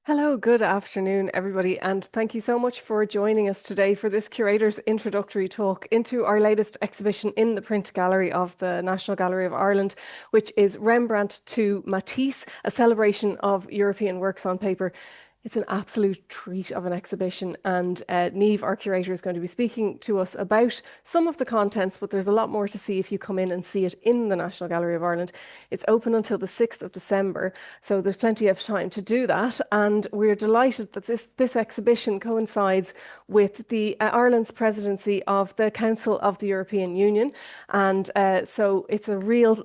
Hello, good afternoon, everybody, and thank you so much for joining us today for this curator's introductory talk into our latest exhibition in the print gallery of the National Gallery of Ireland, which is Rembrandt to Matisse, a celebration of European works on paper. It's an absolute treat of an exhibition, and Niamh, our curator, is going to be speaking to us about some of the contents, but there's a lot more to see if you come in and see it in the National Gallery of Ireland. It's open until the 6th of December, so there's plenty of time to do that, and we're delighted that this exhibition coincides with the Ireland's presidency of the Council of the European Union, and so it's a real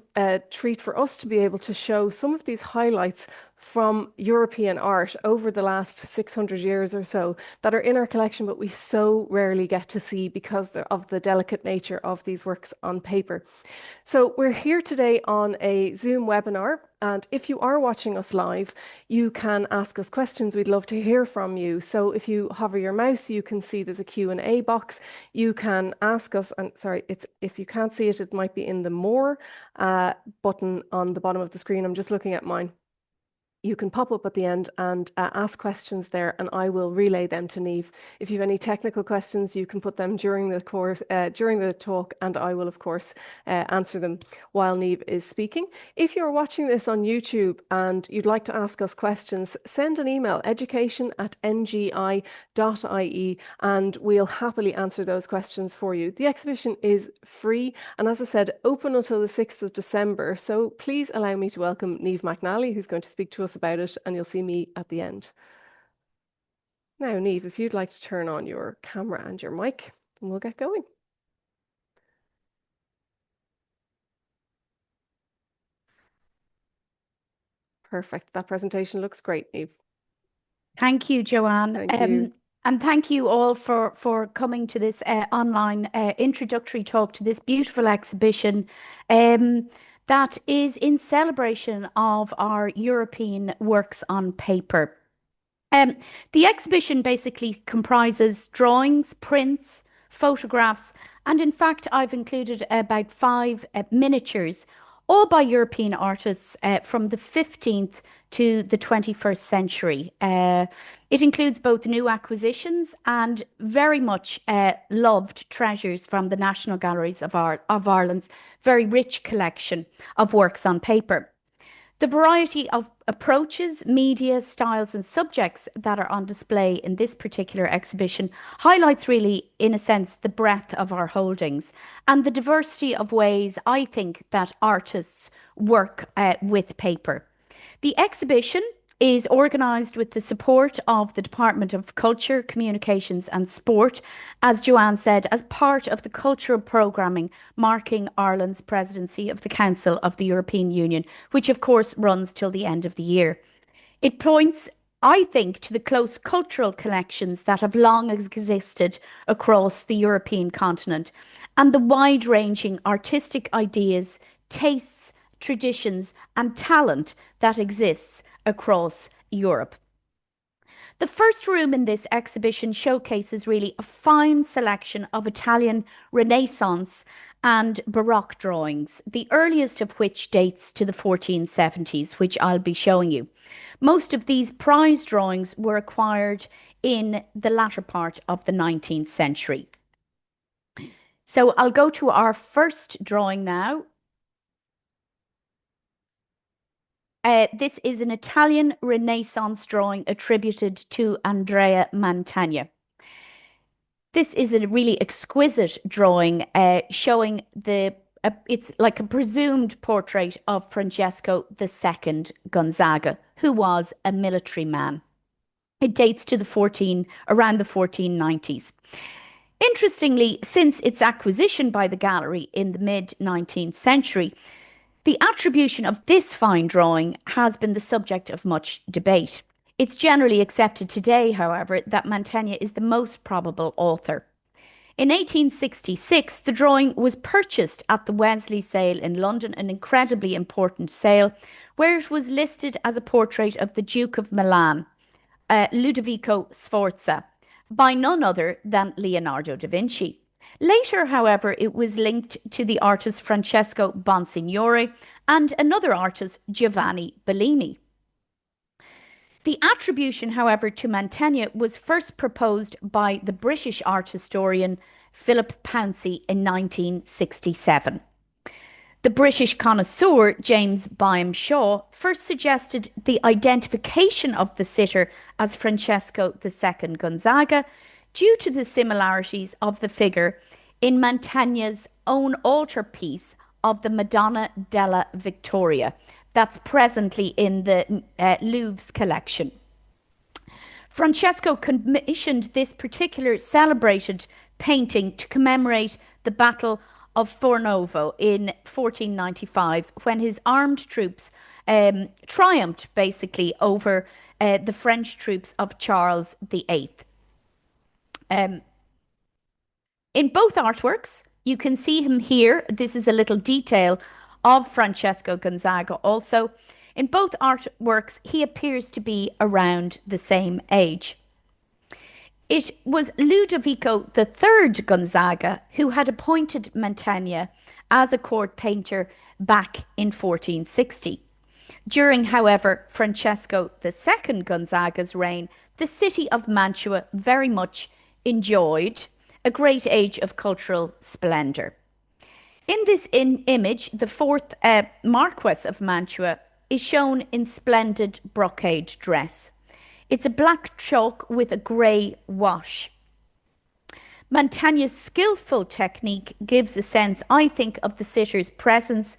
treat for us to be able to show some of these highlights from European art over the last 600 years or so that are in our collection, but we so rarely get to see because of the delicate nature of these works on paper. So we're here today on a Zoom webinar, and if you are watching us live, you can ask us questions. We'd love to hear from you. So if you hover your mouse, you can see there's a Q&A box. You can ask us, and sorry, if you can't see it, it might be in the More button on the bottom of the screen. I'm just looking at mine. You can pop up at the end and ask questions there, and I will relay them to Niamh. If you have any technical questions, you can put them during the course, during the talk, and I will, of course, answer them while Niamh is speaking. If you're watching this on YouTube and you'd like to ask us questions, send an email, education@ngi.ie, and we'll happily answer those questions for you. The exhibition is free, and as I said, open until the 6th of December. So please allow me to welcome Niamh MacNally, who's going to speak to us about it, and you'll see me at the end. Now, Niamh, if you'd like to turn on your camera and your mic, and we'll get going. Perfect. That presentation looks great, Niamh. Thank you, Joanne. Thank you. And thank you all for coming to this online introductory talk to this beautiful exhibition that is in celebration of our European works on paper. The exhibition basically comprises drawings, prints, photographs, and in fact, I've included about 5 miniatures, all by European artists from the 15th to the 21st century. It includes both new acquisitions and very much loved treasures from the National Galleries of Ireland's very rich collection of works on paper. The variety of approaches, media, styles, and subjects that are on display in this particular exhibition highlights really, in a sense, the breadth of our holdings and the diversity of ways I think that artists work with paper. The exhibition is organised with the support of the Department of Culture, Communications and Sport, as Joanne said, as part of the cultural programming marking Ireland's presidency of the Council of the European Union, which of course runs till the end of the year. It points, I think, to the close cultural connections that have long existed across the European continent and the wide-ranging artistic ideas, tastes, traditions and talent that exists across Europe. The first room in this exhibition showcases really a fine selection of Italian Renaissance and Baroque drawings, the earliest of which dates to the 1470s, which I'll be showing you. Most of these prize drawings were acquired in the latter part of the 19th century. So I'll go to our first drawing now. This is an Italian Renaissance drawing attributed to Andrea Mantegna. This is a really exquisite drawing showing it's like a presumed portrait of Francesco II Gonzaga, who was a military man. It dates to around the 1490s. Interestingly, since its acquisition by the gallery in the mid-19th century, the attribution of this fine drawing has been the subject of much debate. It's generally accepted today, however, that Mantegna is the most probable author. In 1866, the drawing was purchased at the Wesley sale in London, an incredibly important sale, where it was listed as a portrait of the Duke of Milan, Ludovico Sforza, by none other than Leonardo da Vinci. Later, however, it was linked to the artist Francesco Bonsignore and another artist, Giovanni Bellini. The attribution, however, to Mantegna was first proposed by the British art historian Philip Pouncey in 1967. The British connoisseur James Byam Shaw first suggested the identification of the sitter as Francesco II Gonzaga due to the similarities of the figure in Mantegna's own altarpiece of the Madonna della Vittoria that's presently in the Louvre's collection. Francesco commissioned this particular celebrated painting to commemorate the Battle of Fornovo in 1495, when his armed troops triumphed basically over the French troops of Charles VIII. In both artworks, you can see him here. This is a little detail of Francesco Gonzaga also. In both artworks, he appears to be around the same age. It was Ludovico III Gonzaga who had appointed Mantegna as a court painter back in 1460. During, however, Francesco II Gonzaga's reign, the city of Mantua very much enjoyed a great age of cultural splendour. In this image, the fourth Marquess of Mantua is shown in splendid brocade dress. It's a black chalk with a grey wash. Mantegna's skillful technique gives a sense, I think, of the sitter's presence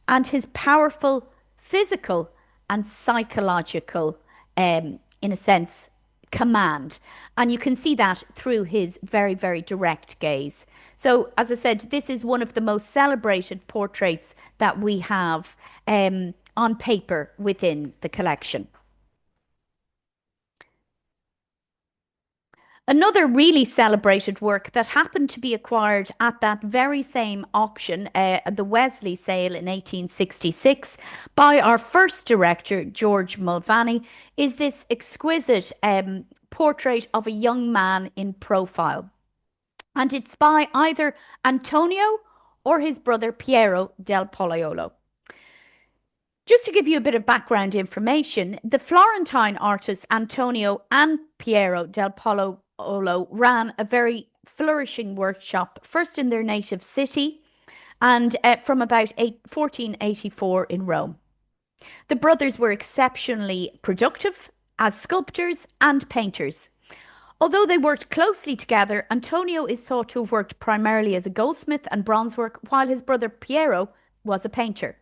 and his powerful physical and psychological, in a sense, command. And you can see that through his very, very direct gaze. So, as I said, this is one of the most celebrated portraits that we have on paper within the collection. Another really celebrated work that happened to be acquired at that very same auction, the Wesley sale in 1866, by our first director, George Mulvaney, is this exquisite portrait of a young man in profile. And it's by either Antonio or his brother Piero del Pollaiuolo. Just to give you a bit of background information, the Florentine artists Antonio and Piero del Pollaiuolo ran a very flourishing workshop, first in their native city and from about 1484 in Rome. The brothers were exceptionally productive as sculptors and painters. Although they worked closely together, Antonio is thought to have worked primarily as a goldsmith and bronzework, while his brother Piero was a painter.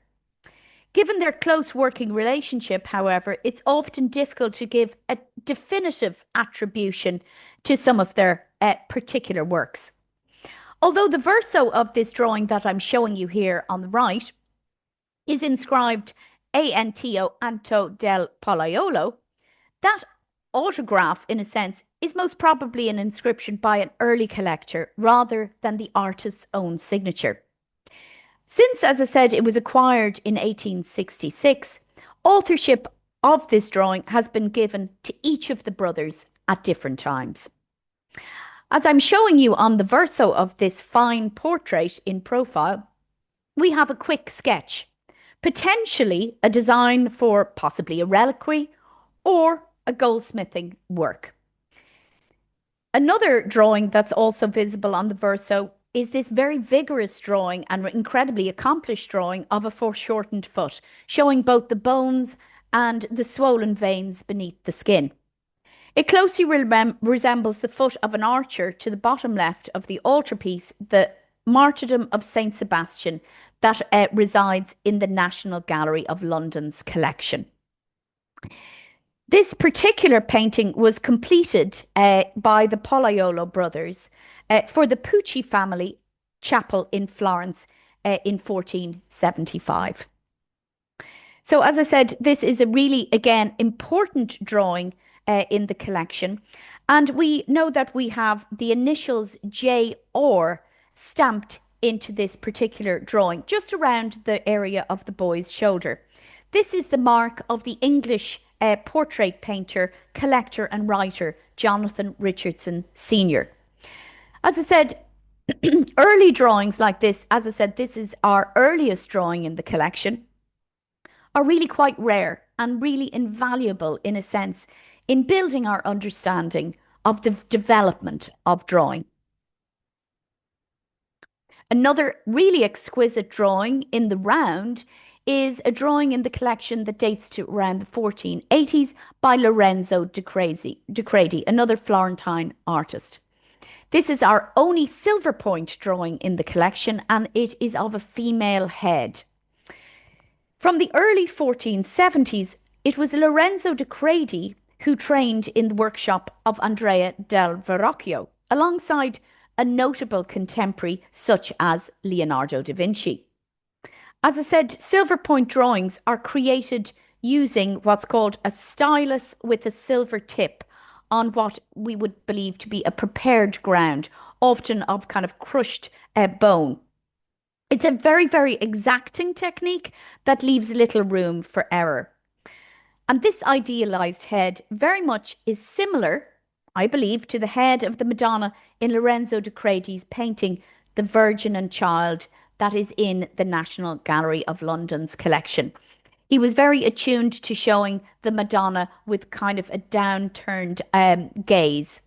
Given their close working relationship, however, it's often difficult to give a definitive attribution to some of their particular works. Although the verso of this drawing that I'm showing you here on the right is inscribed Anto Anto del Pollaiuolo, that autograph, in a sense, is most probably an inscription by an early collector rather than the artist's own signature. Since, as I said, it was acquired in 1866, authorship of this drawing has been given to each of the brothers at different times. As I'm showing you on the verso of this fine portrait in profile, we have a quick sketch, potentially a design for possibly a reliquary or a goldsmithing work. Another drawing that's also visible on the verso is this very vigorous drawing and incredibly accomplished drawing of a foreshortened foot, showing both the bones and the swollen veins beneath the skin. It closely resembles the foot of an archer to the bottom left of the altarpiece, the Martyrdom of Saint Sebastian, that resides in the National Gallery of London's collection. This particular painting was completed by the Pollaiuolo brothers for the Pucci family chapel in Florence in 1475. So, as I said, this is a really, again, important drawing in the collection. And we know that we have the initials J.R. stamped into this particular drawing, just around the area of the boy's shoulder. This is the mark of the English portrait painter, collector and writer Jonathan Richardson Sr. As I said, early drawings like this, as I said, this is our earliest drawing in the collection, are really quite rare. and really invaluable in a sense in building our understanding of the development of drawing. Another really exquisite drawing in the round is a drawing in the collection that dates to around the 1480s by Lorenzo di Credi, another Florentine artist. This is our only silver point drawing in the collection, and it is of a female head. From the early 1470s, it was Lorenzo di Credi who trained in the workshop of Andrea del Verrocchio, alongside a notable contemporary such as Leonardo da Vinci. As I said, silver point drawings are created using what's called a stylus with a silver tip on what we would believe to be a prepared ground, often of kind of crushed bone. It's a very, very exacting technique that leaves little room for error. And this idealized head very much is similar, I believe, to the head of the Madonna in Lorenzo di Credi's painting, The Virgin and Child, that is in the National Gallery of London's collection. He was very attuned to showing the Madonna with kind of a downturned gaze.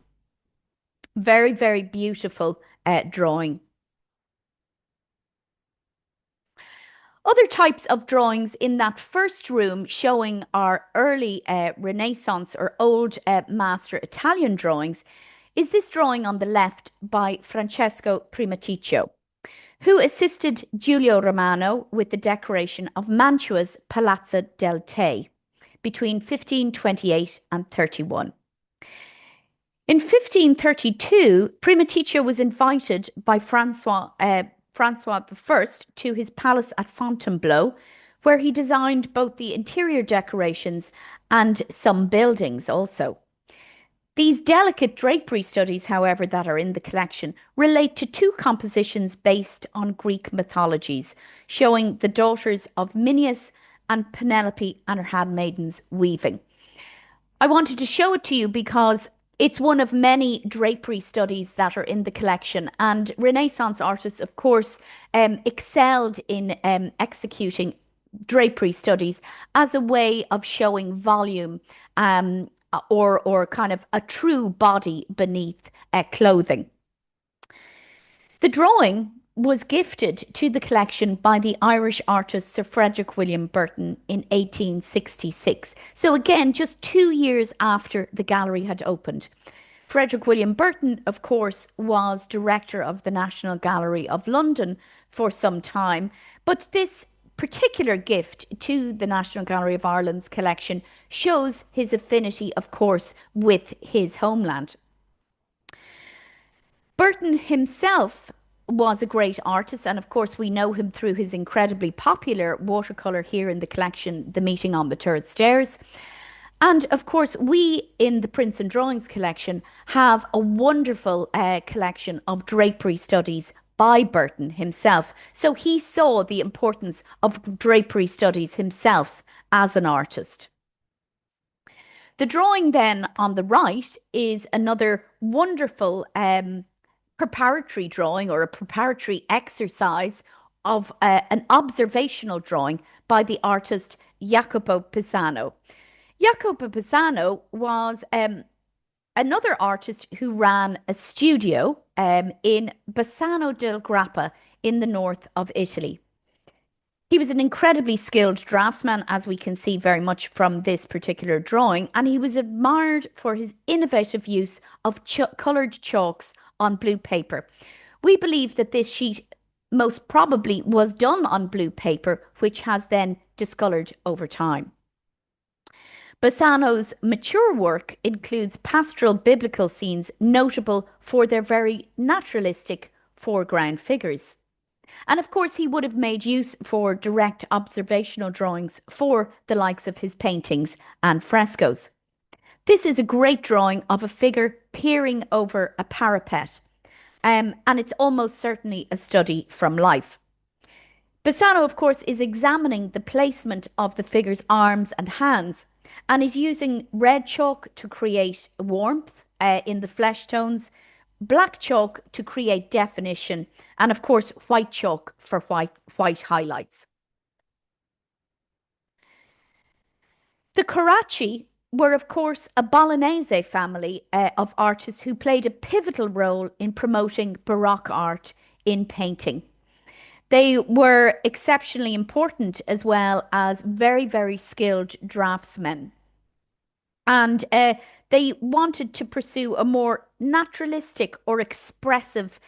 Very, very beautiful drawing. Other types of drawings in that first room showing our early Renaissance or old master Italian drawings is this drawing on the left by Francesco Primaticcio, who assisted Giulio Romano with the decoration of Mantua's Palazzo del Te between 1528 and 31. In 1532, Primaticcio was invited by Francois I to his palace at Fontainebleau, where he designed both the interior decorations and some buildings also. These delicate drapery studies, however, that are in the collection relate to two compositions based on Greek mythologies, showing the daughters of Minyas and Penelope and her handmaidens weaving. I wanted to show it to you because it's one of many drapery studies that are in the collection, and Renaissance artists, of course, excelled in executing drapery studies as a way of showing volume or kind of a true body beneath clothing. The drawing was gifted to the collection by the Irish artist Sir Frederick William Burton in 1866. So again, just 2 years after the gallery had opened. Frederick William Burton, of course, was director of the National Gallery of London for some time, but this particular gift to the National Gallery of Ireland's collection shows his affinity, of course, with his homeland. Burton himself was a great artist, and of course we know him through his incredibly popular watercolour here in the collection, The Meeting on the Third Stairs. And of course, we in the Prints and Drawings collection have a wonderful collection of drapery studies by Burton himself. So he saw the importance of drapery studies himself as an artist. The drawing then on the right is another wonderful preparatory drawing or a preparatory exercise of an observational drawing by the artist Jacopo Pisano. Jacopo Pisano was another artist who ran a studio in Bassano del Grappa in the north of Italy. He was an incredibly skilled draftsman, as we can see very much from this particular drawing, and he was admired for his innovative use of coloured chalks on blue paper. We believe that this sheet most probably was done on blue paper, which has then discoloured over time. Bassano's mature work includes pastoral biblical scenes notable for their very naturalistic foreground figures. And of course, he would have made use for direct observational drawings for the likes of his paintings and frescoes. This is a great drawing of a figure peering over a parapet, and it's almost certainly a study from life. Bassano, of course, is examining the placement of the figure's arms and hands, and is using red chalk to create warmth in the flesh tones, black chalk to create definition, and of course white chalk for white highlights. The Carracci were, of course, a Bolognese family of artists who played a pivotal role in promoting Baroque art in painting. They were exceptionally important as well as very, very skilled draftsmen. And they wanted to pursue a more naturalistic or expressive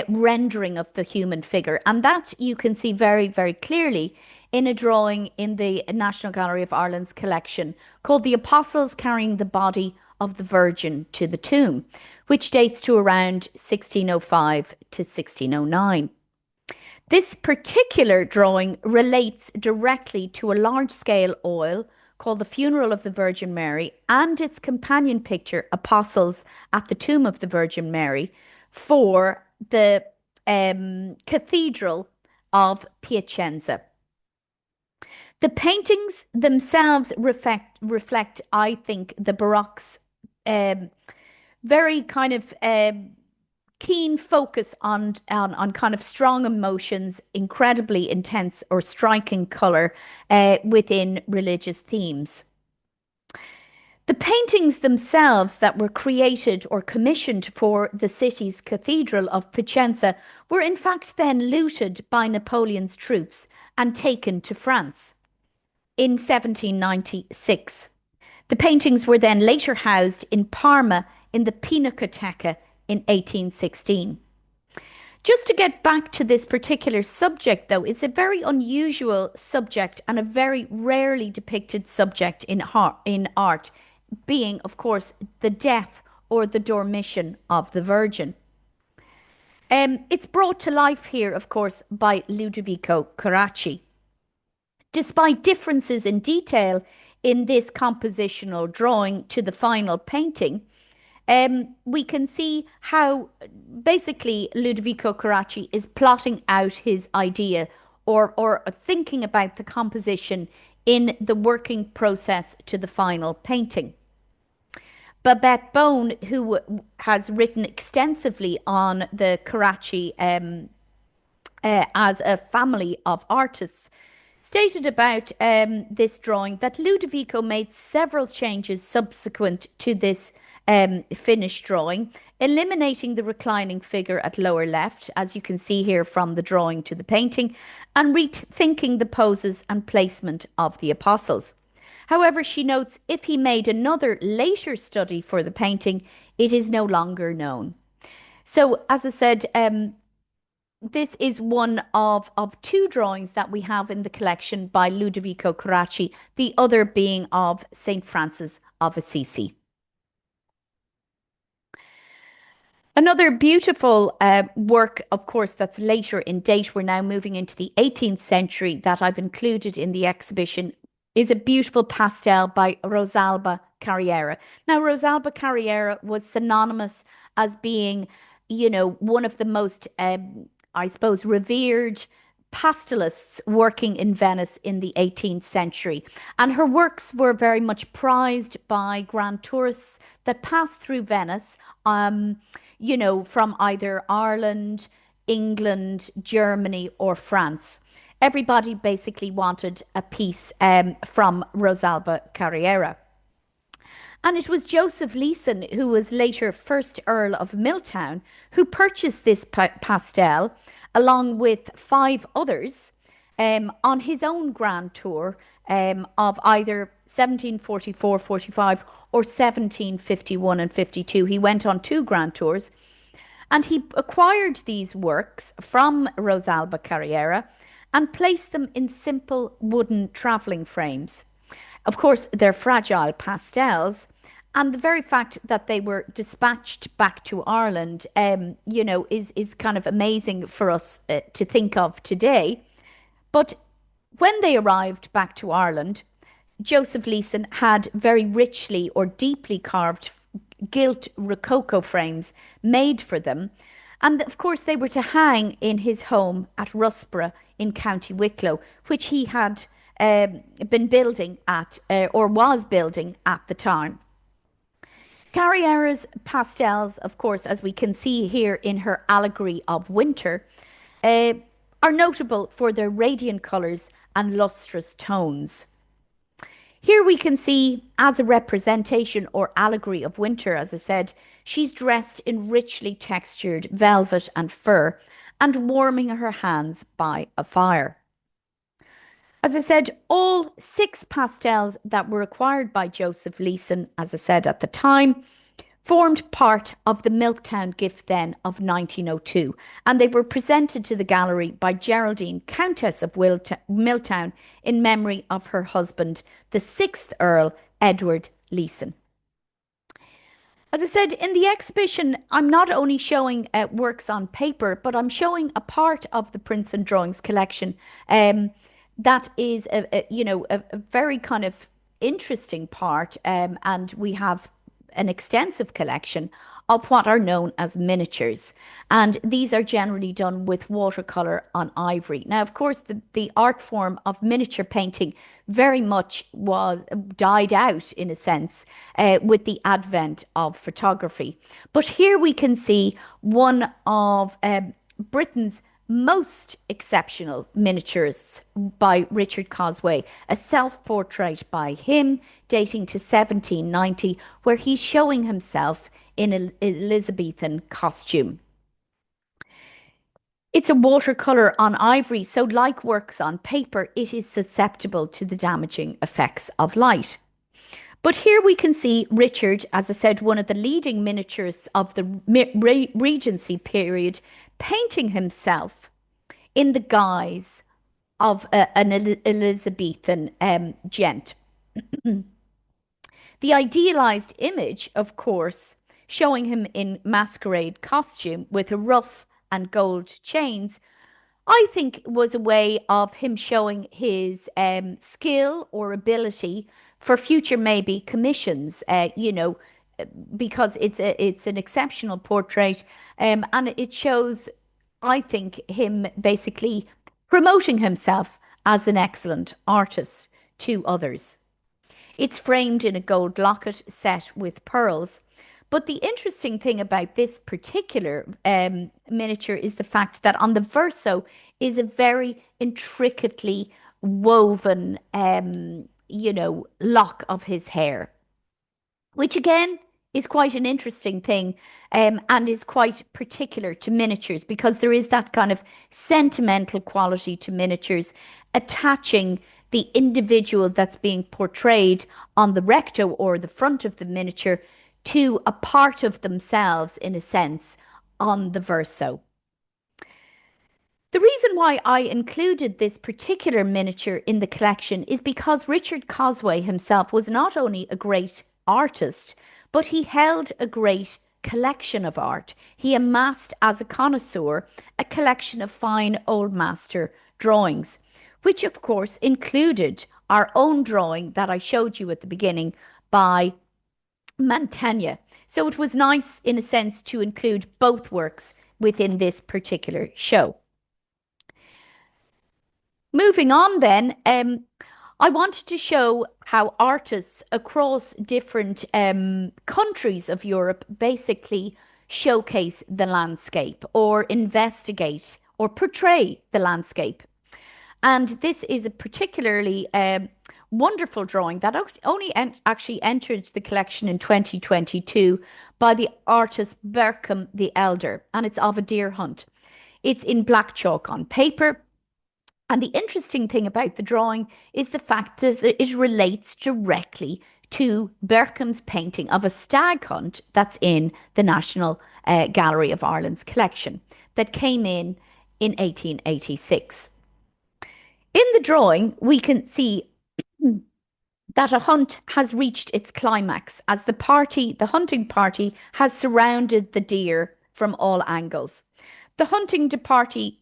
rendering of the human figure. And that you can see very, very clearly in a drawing in the National Gallery of Ireland's collection called The Apostles Carrying the Body of the Virgin to the Tomb, which dates to around 1605 to 1609. This particular drawing relates directly to a large-scale oil called The Funeral of the Virgin Mary and its companion picture, Apostles at the Tomb of the Virgin Mary, for the Cathedral of Piacenza. The paintings themselves reflect, I think, the Baroque's very kind of keen focus on kind of strong emotions, incredibly intense or striking color within religious themes. The paintings themselves that were created or commissioned for the city's Cathedral of Piacenza were in fact then looted by Napoleon's troops and taken to France in 1796. The paintings were then later housed in Parma in the Pinacoteca in 1816. Just to get back to this particular subject, though, it's a very unusual subject and a very rarely depicted subject in art, being, of course, the death or the dormition of the Virgin. It's brought to life here, of course, by Ludovico Carracci. Despite differences in detail in this compositional drawing to the final painting, we can see how basically Ludovico Carracci is plotting out his idea or thinking about the composition in the working process to the final painting. Babette Bone, who has written extensively on the Carracci as a family of artists, stated about this drawing that Ludovico made several changes subsequent to this finished drawing, eliminating the reclining figure at lower left, as you can see here from the drawing to the painting, and rethinking the poses and placement of the apostles. However, she notes if he made another later study for the painting, it is no longer known. So, as I said, this is one of two drawings that we have in the collection by Ludovico Carracci, the other being of St. Francis of Assisi. Another beautiful work, of course, that's later in date, we're now moving into the 18th century, that I've included in the exhibition, is a beautiful pastel by Rosalba Carriera. Now, Rosalba Carriera was synonymous as being, you know, one of the most, I suppose, revered pastelists working in Venice in the 18th century. And her works were very much prized by grand tourists that passed through Venice, you know, from either Ireland, England, Germany, or France. Everybody basically wanted a piece from Rosalba Carriera. And it was Joseph Leeson, who was later First Earl of Milltown, who purchased this pastel along with 5 others on his own grand tour of either 1744, 45 or 1751 and 52. He went on 2 grand tours and he acquired these works from Rosalba Carriera and placed them in simple wooden travelling frames. Of course, they're fragile pastels, and the very fact that they were dispatched back to Ireland, you know, is kind of amazing for us to think of today. But when they arrived back to Ireland, Joseph Leeson had very richly or deeply carved gilt rococo frames made for them. And of course, they were to hang in his home at Rusborough in County Wicklow, which he had been building at, or was building at the time. Carriera's pastels, of course, as we can see here in her Allegory of Winter, are notable for their radiant colours and lustrous tones. Here we can see, as a representation or allegory of winter, as I said, she's dressed in richly textured velvet and fur and warming her hands by a fire. As I said, all 6 pastels that were acquired by Joseph Leeson, as I said at the time, formed part of the Milktown gift then of 1902, and they were presented to the gallery by Geraldine, Countess of Miltown, in memory of her husband, the 6th Earl Edward Leeson. As I said, in the exhibition, I'm not only showing works on paper, but I'm showing a part of the prints and drawings collection that is, a very kind of interesting part, and we have an extensive collection of what are known as miniatures. And these are generally done with watercolour on ivory. Now, of course, the art form of miniature painting very much died out, in a sense, with the advent of photography. But here we can see one of Britain's most exceptional miniaturists by Richard Cosway, a self-portrait by him dating to 1790, where he's showing himself in an Elizabethan costume. It's a watercolour on ivory, so like works on paper, it is susceptible to the damaging effects of light. But here we can see Richard, as I said, one of the leading miniaturists of the Regency period, painting himself in the guise of an Elizabethan gent. The idealized image, of course, showing him in masquerade costume with a ruff and gold chains, I think was a way of him showing his skill or ability for future maybe commissions, because it's an exceptional portrait, and it shows, I think, him basically promoting himself as an excellent artist to others. It's framed in a gold locket set with pearls. But the interesting thing about this particular miniature is the fact that on the verso is a very intricately woven, lock of his hair, which again is quite an interesting thing, and is quite particular to miniatures, because there is that kind of sentimental quality to miniatures, attaching the individual that's being portrayed on the recto or the front of the miniature to a part of themselves, in a sense, on the verso. The reason why I included this particular miniature in the collection is because Richard Cosway himself was not only a great artist, but he held a great collection of art. He amassed, as a connoisseur, a collection of fine old master drawings, which of course included our own drawing that I showed you at the beginning by Mantegna. So it was nice, in a sense, to include both works within this particular show. Moving on then, I wanted to show how artists across different countries of Europe basically showcase the landscape or investigate or portray the landscape. And this is a particularly wonderful drawing that only actually entered the collection in 2022 by the artist Berkham the Elder, and it's of a deer hunt. It's in black chalk on paper. And the interesting thing about the drawing is the fact that it relates directly to Berkham's painting of a stag hunt that's in the National Gallery of Ireland's collection that came in 1886. In the drawing, we can see that a hunt has reached its climax as the hunting party has surrounded the deer from all angles. The hunting party,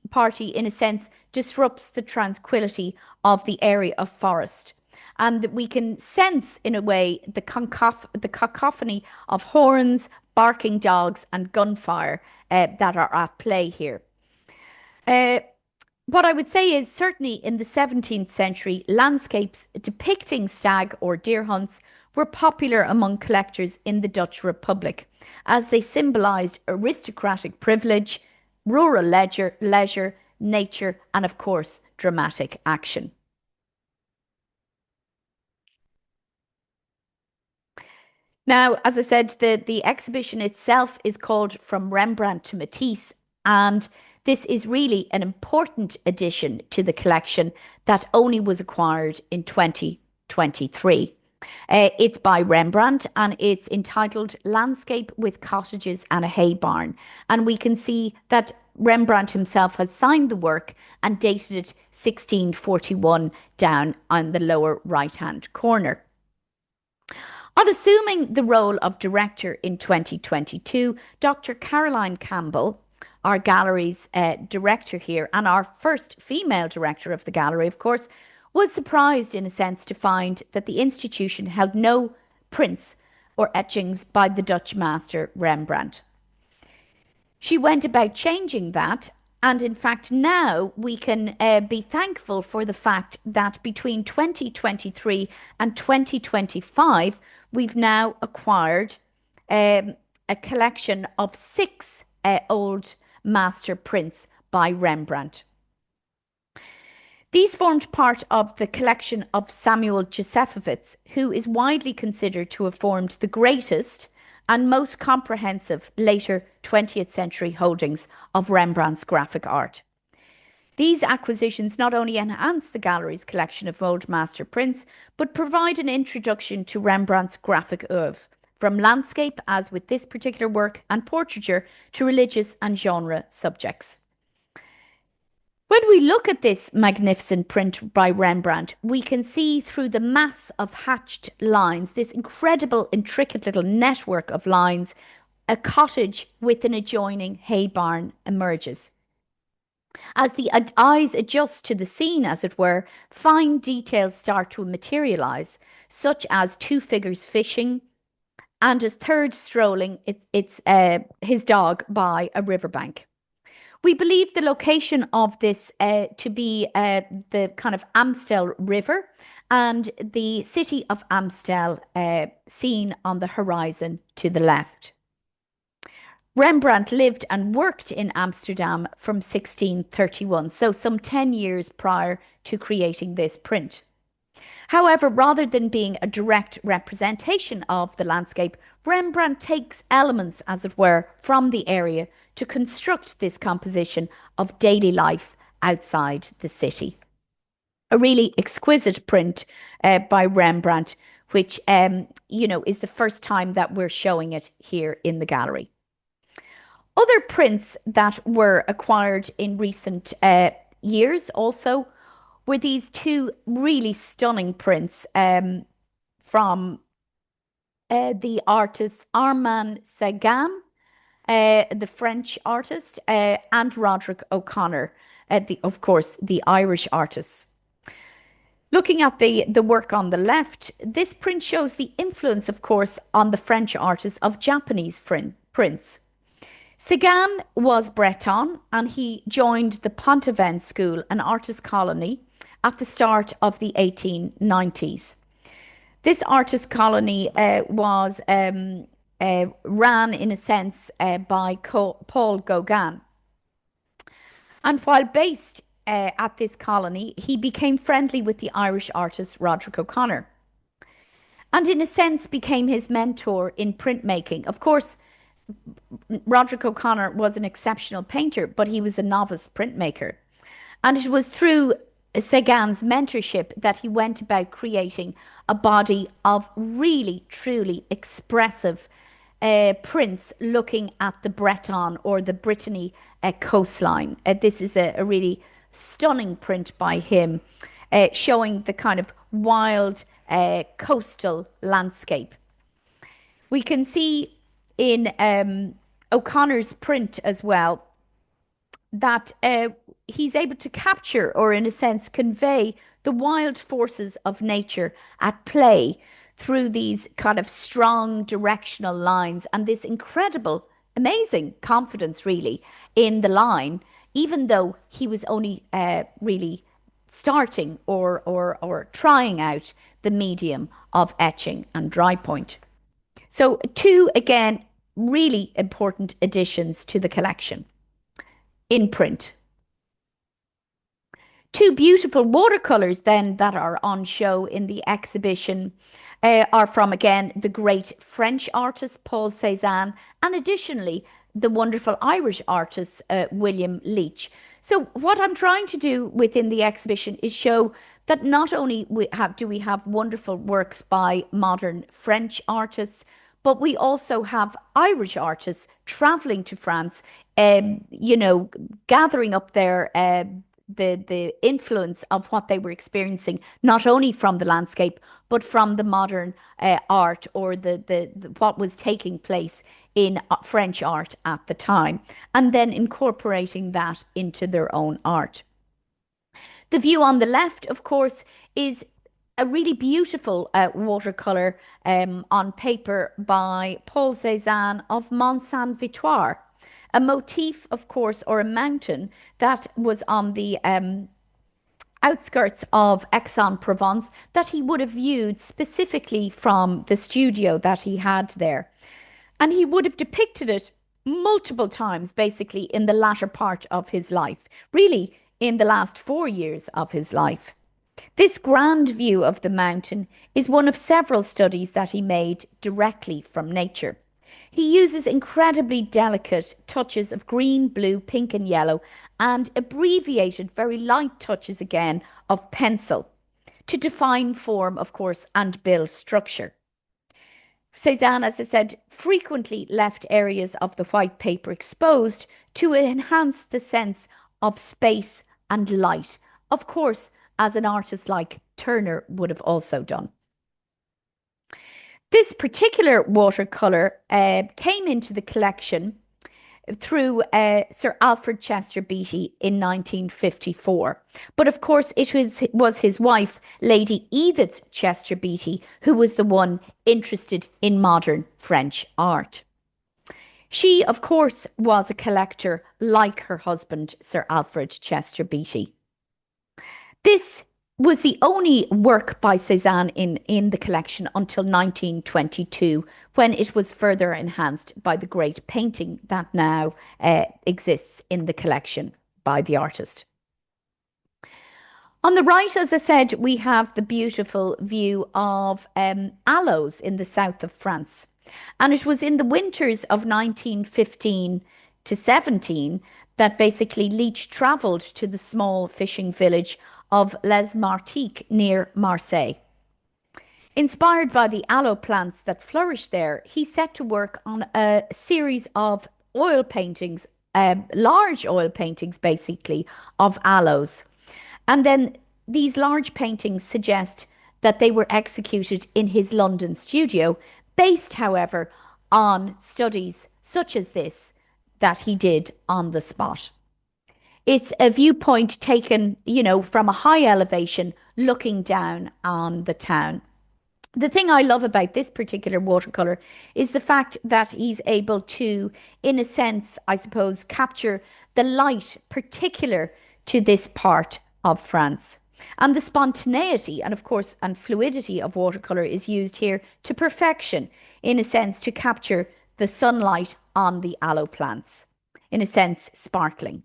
in a sense, disrupts the tranquility of the area of forest. And we can sense, in a way, the cacophony of horns, barking dogs, and gunfire that are at play here. What I would say is, certainly in the 17th century, landscapes depicting stag or deer hunts were popular among collectors in the Dutch Republic, as they symbolised aristocratic privilege, rural leisure, nature, and of course, dramatic action. Now, as I said, the exhibition itself is called From Rembrandt to Matisse, and this is really an important addition to the collection that only was acquired in 2023. It's by Rembrandt and it's entitled Landscape with Cottages and a Hay Barn. And we can see that Rembrandt himself has signed the work and dated it 1641 down on the lower right hand corner. On assuming the role of director in 2022, Dr. Caroline Campbell, our gallery's director here, and our first female director of the gallery, of course, was surprised in a sense to find that the institution held no prints or etchings by the Dutch master Rembrandt. She went about changing that, and in fact now we can be thankful for the fact that between 2023 and 2025 we've now acquired a collection of 6 old master prints by Rembrandt. These formed part of the collection of Samuel Josefowicz, who is widely considered to have formed the greatest and most comprehensive later 20th century holdings of Rembrandt's graphic art. These acquisitions not only enhance the gallery's collection of old master prints, but provide an introduction to Rembrandt's graphic oeuvre, from landscape, as with this particular work, and portraiture, to religious and genre subjects. When we look at this magnificent print by Rembrandt, we can see through the mass of hatched lines, this incredible, intricate little network of lines, a cottage with an adjoining hay barn emerges. As the eyes adjust to the scene, as it were, fine details start to materialize, such as 2 figures fishing and a third strolling his dog by a riverbank. We believe the location of this to be the kind of Amstel River and the city of Amstel seen on the horizon to the left. Rembrandt lived and worked in Amsterdam from 1631, so some 10 years prior to creating this print. However, rather than being a direct representation of the landscape, Rembrandt takes elements, as it were, from the area to construct this composition of daily life outside the city. A really exquisite print by Rembrandt, which, is the first time that we're showing it here in the gallery. Other prints that were acquired in recent years also were these 2 really stunning prints from the artists Armand Sagan, the French artist, and Roderick O'Connor, of course, the Irish artists. Looking at the work on the left, this print shows the influence, of course, on the French artists of Japanese prints. Sagan was Breton and he joined the Pontevin School, an artist colony, at the start of the 1890s. This artist colony was ran, in a sense, by Paul Gauguin. And while based at this colony, he became friendly with the Irish artist Roderick O'Connor, and in a sense became his mentor in printmaking. Of course, Roderick O'Connor was an exceptional painter, but he was a novice printmaker. And it was through Sagan's mentorship that he went about creating a body of really, truly expressive prints looking at the Breton or the Brittany coastline. This is a really stunning print by him, showing the kind of wild coastal landscape. We can see in O'Connor's print as well that he's able to capture, or in a sense convey, the wild forces of nature at play through these kind of strong directional lines and this incredible, amazing confidence really in the line, even though he was only really starting or trying out the medium of etching and dry point. So 2, again, really important additions to the collection in print. 2 beautiful watercolours then that are on show in the exhibition. are from, again, the great French artist Paul Cézanne, and additionally, the wonderful Irish artist William Leach. So, what I'm trying to do within the exhibition is show that not only do we have wonderful works by modern French artists, but we also have Irish artists traveling to France, gathering up their the influence of what they were experiencing, not only from the landscape, but from the modern art, or the what was taking place in French art at the time, and then incorporating that into their own art. The view on the left, of course, is a really beautiful watercolor on paper by Paul Cézanne of Mont Saint-Victoire, a motif, of course, or a mountain that was on the outskirts of Aix-en-Provence, that he would have viewed specifically from the studio that he had there. And he would have depicted it multiple times, basically, in the latter part of his life, really in the last 4 years of his life. This grand view of the mountain is one of several studies that he made directly from nature. He uses incredibly delicate touches of green, blue, pink, and yellow, and abbreviated, very light touches again of pencil to define form, of course, and build structure. Cézanne, as I said, frequently left areas of the white paper exposed to enhance the sense of space and light, of course, as an artist like Turner would have also done. This particular watercolour came into the collection through Sir Alfred Chester Beatty in 1954. But of course, it was his wife, Lady Edith Chester Beatty, who was the one interested in modern French art. She, of course, was a collector like her husband, Sir Alfred Chester Beatty. This was the only work by Cézanne in the collection until 1922, when it was further enhanced by the great painting that now exists in the collection by the artist. On the right, as I said, we have the beautiful view of aloes in the south of France. And it was in the winters of 1915 to 17 that basically Leach travelled to the small fishing village of Les Martiques near Marseille. Inspired by the aloe plants that flourish there, he set to work on a series of oil paintings, large oil paintings basically, of aloes. And then these large paintings suggest that they were executed in his London studio, based, however, on studies such as this that he did on the spot. It's a viewpoint taken, from a high elevation, looking down on the town. The thing I love about this particular watercolor is the fact that he's able to, in a sense, I suppose, capture the light particular to this part of France. And the spontaneity and, of course, and fluidity of watercolor is used here to perfection, in a sense, to capture the sunlight on the aloe plants, in a sense, sparkling.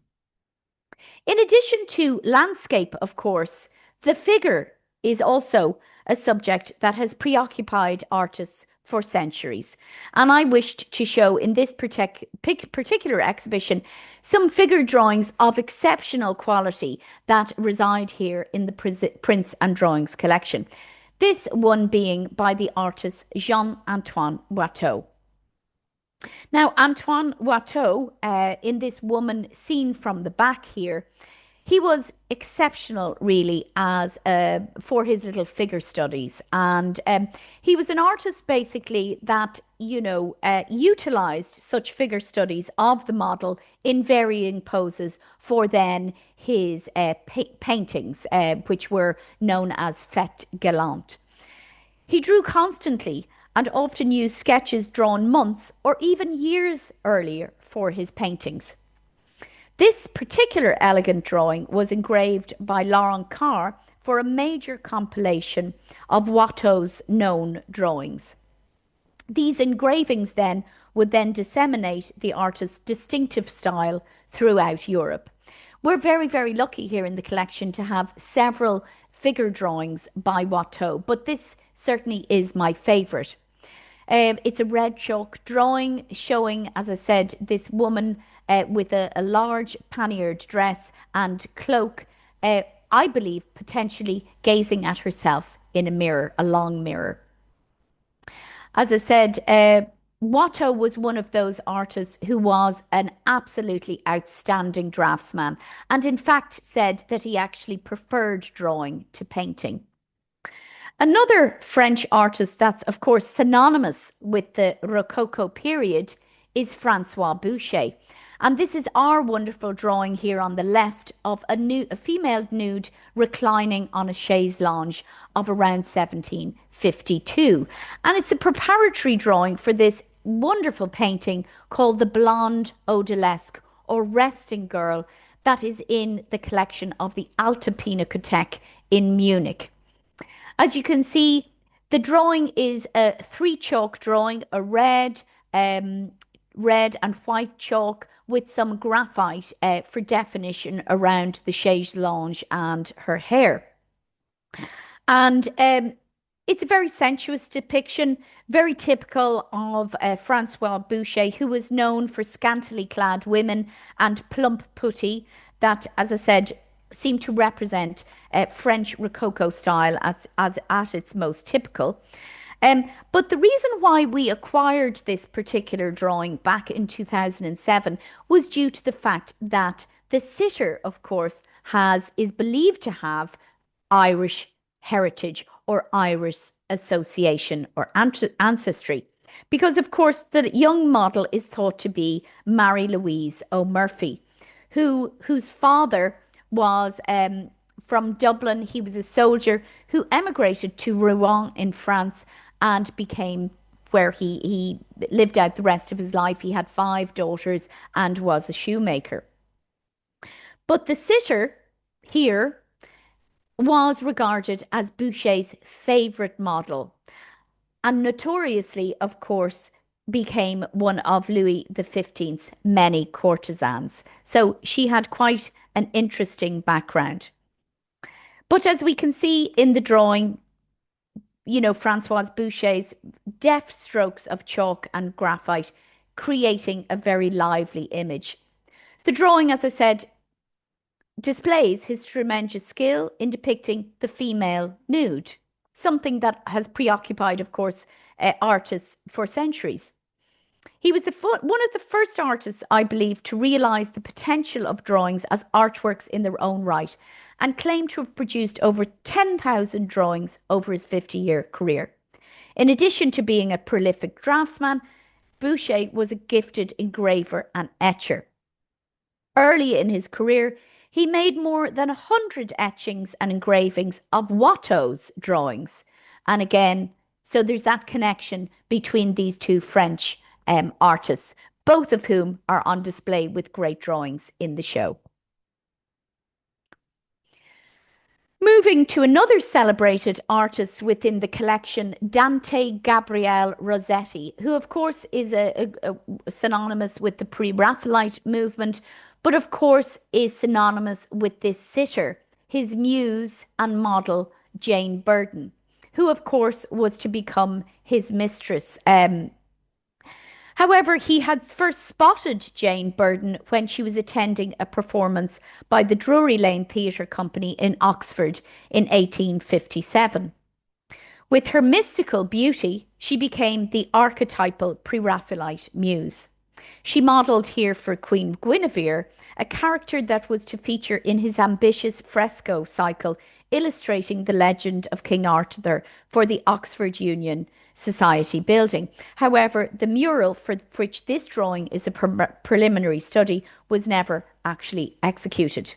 In addition to landscape, of course, the figure is also a subject that has preoccupied artists for centuries. And I wished to show in this particular exhibition some figure drawings of exceptional quality that reside here in the Prints and Drawings collection. This one being by the artist Jean-Antoine Watteau. Now, Antoine Watteau, in this woman seen from the back here, he was exceptional, really, as for his little figure studies. And he was an artist, basically, that, utilized such figure studies of the model in varying poses for then his paintings, which were known as fêtes galantes. He drew constantly and often used sketches drawn months or even years earlier for his paintings. This particular elegant drawing was engraved by Laurent Carré for a major compilation of Watteau's known drawings. These engravings then would then disseminate the artist's distinctive style throughout Europe. We're very, very lucky here in the collection to have several figure drawings by Watteau, but this certainly is my favorite. It's a red chalk drawing showing, as I said, this woman with a large panniered dress and cloak, I believe potentially gazing at herself in a mirror, a long mirror. As I said, Watteau was one of those artists who was an absolutely outstanding draftsman, and in fact said that he actually preferred drawing to painting. Another French artist that's, of course, synonymous with the Rococo period is Francois Boucher. And this is our wonderful drawing here on the left of a female nude reclining on a chaise lounge of around 1752. And it's a preparatory drawing for this wonderful painting called The Blonde Odalisque, or Resting Girl, that is in the collection of the Alte Pinakothek in Munich. As you can see, the drawing is a three chalk drawing, a red and white chalk with some graphite for definition around the chaise lounge and her hair. And it's a very sensuous depiction, very typical of Francois Boucher, who was known for scantily clad women and plump putti that, as I said, seem to represent French Rococo style as at its most typical. But the reason why we acquired this particular drawing back in 2007 was due to the fact that the sitter, of course, is believed to have Irish heritage or Irish association or ancestry. Because, of course, the young model is thought to be Mary Louise O'Murphy, whose father was from Dublin. He was a soldier who emigrated to Rouen in France and became where he lived out the rest of his life. He had 5 daughters and was a shoemaker. But the sitter here was regarded as Boucher's favourite model and notoriously, of course, became one of Louis XV's many courtesans. So she had quite an interesting background. But as we can see in the drawing, you know, Francois Boucher's deft strokes of chalk and graphite, creating a very lively image. The drawing, as I said, displays his tremendous skill in depicting the female nude, something that has preoccupied, of course, artists for centuries. He was one of the first artists, I believe, to realise the potential of drawings as artworks in their own right, and claimed to have produced over 10,000 drawings over his 50-year career. In addition to being a prolific draftsman, Boucher was a gifted engraver and etcher. Early in his career, he made more than 100 etchings and engravings of Watteau's drawings. And again, so there's that connection between these two French artists, both of whom are on display with great drawings in the show. Moving to another celebrated artist within the collection, Dante Gabriele Rossetti, who of course is synonymous with the Pre-Raphaelite movement, but of course is synonymous with this sitter, his muse and model, Jane Burden, who of course was to become his mistress. However, he had first spotted Jane Burden when she was attending a performance by the Drury Lane Theatre Company in Oxford in 1857. With her mystical beauty, she became the archetypal Pre-Raphaelite muse. She modelled here for Queen Guinevere, a character that was to feature in his ambitious fresco cycle illustrating the legend of King Arthur for the Oxford Union Society building. However, the mural for which this drawing is a preliminary study was never actually executed.